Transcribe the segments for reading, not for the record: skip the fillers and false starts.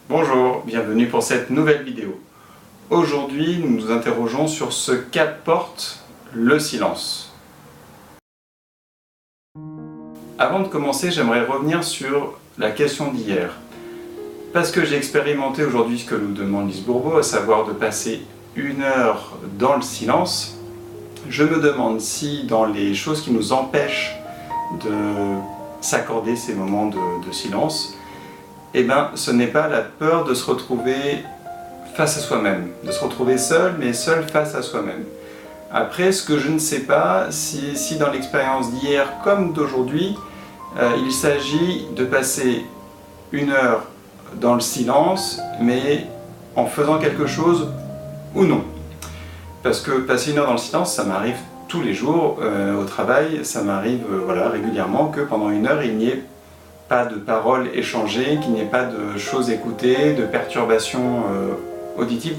Bonjour, bienvenue pour cette nouvelle vidéo. Aujourd'hui, nous nous interrogeons sur ce qu'apporte le silence. Avant de commencer, j'aimerais revenir sur la question d'hier. Parce que j'ai expérimenté aujourd'hui ce que nous demande Lise Bourbeau, à savoir de passer 1 heure dans le silence, je me demande si dans les choses qui nous empêchent de s'accorder ces moments de silence, eh ben, ce n'est pas la peur de se retrouver face à soi-même, de se retrouver seul, mais seul face à soi-même. Après, ce que je ne sais pas, si dans l'expérience d'hier comme d'aujourd'hui, il s'agit de passer 1 heure dans le silence, mais en faisant quelque chose ou non. Parce que passer 1 heure dans le silence, ça m'arrive tous les jours au travail, ça m'arrive régulièrement que pendant 1 heure, il n'y ait pas de paroles échangées, qu'il n'y ait pas de choses écoutées, de perturbations auditives,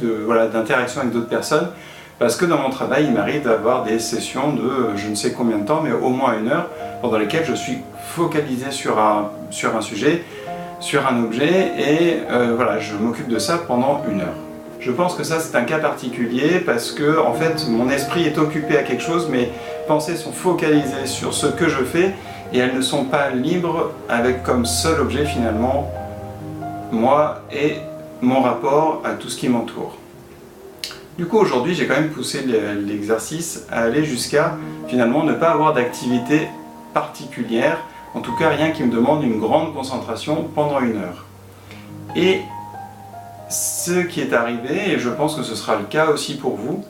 d'interaction avec d'autres personnes. Parce que dans mon travail, il m'arrive d'avoir des sessions de je ne sais combien de temps, mais au moins 1 heure, pendant lesquelles je suis focalisé sur un sujet, sur un objet, et je m'occupe de ça pendant 1 heure. Je pense que ça c'est un cas particulier parce que en fait mon esprit est occupé à quelque chose, mes pensées sont focalisées sur ce que je fais et elles ne sont pas libres avec comme seul objet finalement moi et mon rapport à tout ce qui m'entoure. Du coup aujourd'hui j'ai quand même poussé l'exercice à aller jusqu'à finalement ne pas avoir d'activité particulière, en tout cas rien qui me demande une grande concentration pendant 1 heure. Et ce qui est arrivé, et je pense que ce sera le cas aussi pour vous,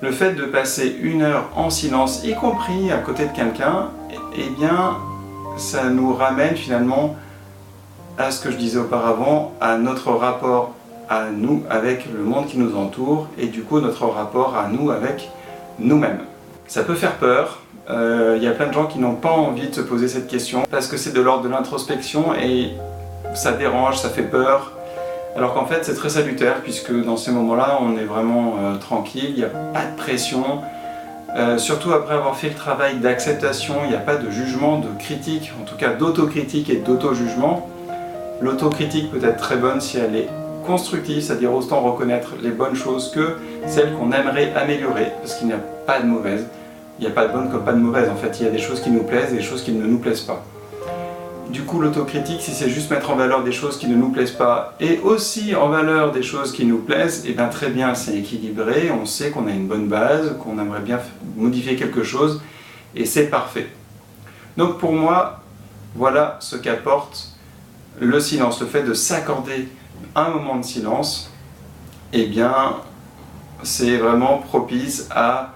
le fait de passer 1 heure en silence, y compris à côté de quelqu'un, eh bien, ça nous ramène finalement à ce que je disais auparavant, à notre rapport à nous avec le monde qui nous entoure, et du coup notre rapport à nous avec nous-mêmes. Ça peut faire peur, il y a plein de gens qui n'ont pas envie de se poser cette question, parce que c'est de l'ordre de l'introspection, et ça dérange, ça fait peur, alors qu'en fait c'est très salutaire, puisque dans ces moments-là on est vraiment tranquille, il n'y a pas de pression, surtout après avoir fait le travail d'acceptation, il n'y a pas de jugement, de critique, en tout cas d'autocritique et d'auto-jugement. L'autocritique peut être très bonne si elle est constructive, c'est-à-dire autant reconnaître les bonnes choses que celles qu'on aimerait améliorer, parce qu'il n'y a pas de mauvaises, il n'y a pas de bonnes comme pas de mauvaises, en fait il y a des choses qui nous plaisent et des choses qui ne nous plaisent pas. Du coup, l'autocritique, si c'est juste mettre en valeur des choses qui ne nous plaisent pas et aussi en valeur des choses qui nous plaisent, et bien très bien, c'est équilibré, on sait qu'on a une bonne base, qu'on aimerait bien modifier quelque chose et c'est parfait. Donc pour moi, voilà ce qu'apporte le silence, le fait de s'accorder un moment de silence, et bien c'est vraiment propice à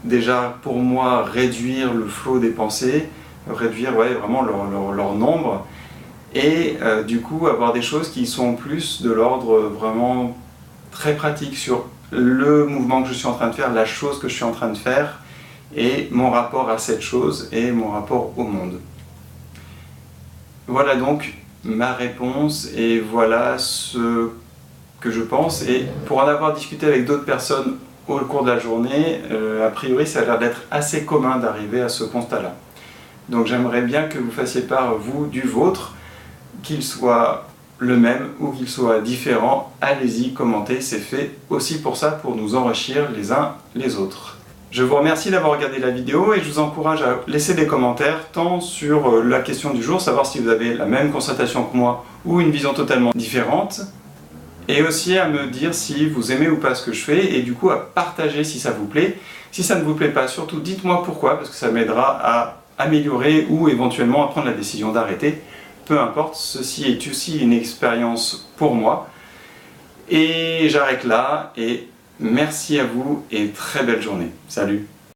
déjà pour moi réduire le flot des pensées, réduire vraiment leur nombre et du coup avoir des choses qui sont plus de l'ordre vraiment très pratique sur le mouvement que je suis en train de faire, la chose que je suis en train de faire et mon rapport à cette chose et mon rapport au monde. Voilà donc ma réponse et voilà ce que je pense, et pour en avoir discuté avec d'autres personnes au cours de la journée, a priori ça a l'air d'être assez commun d'arriver à ce constat-là. Donc j'aimerais bien que vous fassiez part, vous, du vôtre, qu'il soit le même ou qu'il soit différent. Allez-y, commentez, c'est fait aussi pour ça, pour nous enrichir les uns les autres. Je vous remercie d'avoir regardé la vidéo et je vous encourage à laisser des commentaires, tant sur la question du jour, savoir si vous avez la même constatation que moi ou une vision totalement différente, et aussi à me dire si vous aimez ou pas ce que je fais, et du coup à partager si ça vous plaît. Si ça ne vous plaît pas, surtout dites-moi pourquoi, parce que ça m'aidera à améliorer ou éventuellement à prendre la décision d'arrêter. Peu importe, ceci est aussi une expérience pour moi. Et j'arrête là, et merci à vous et très belle journée. Salut!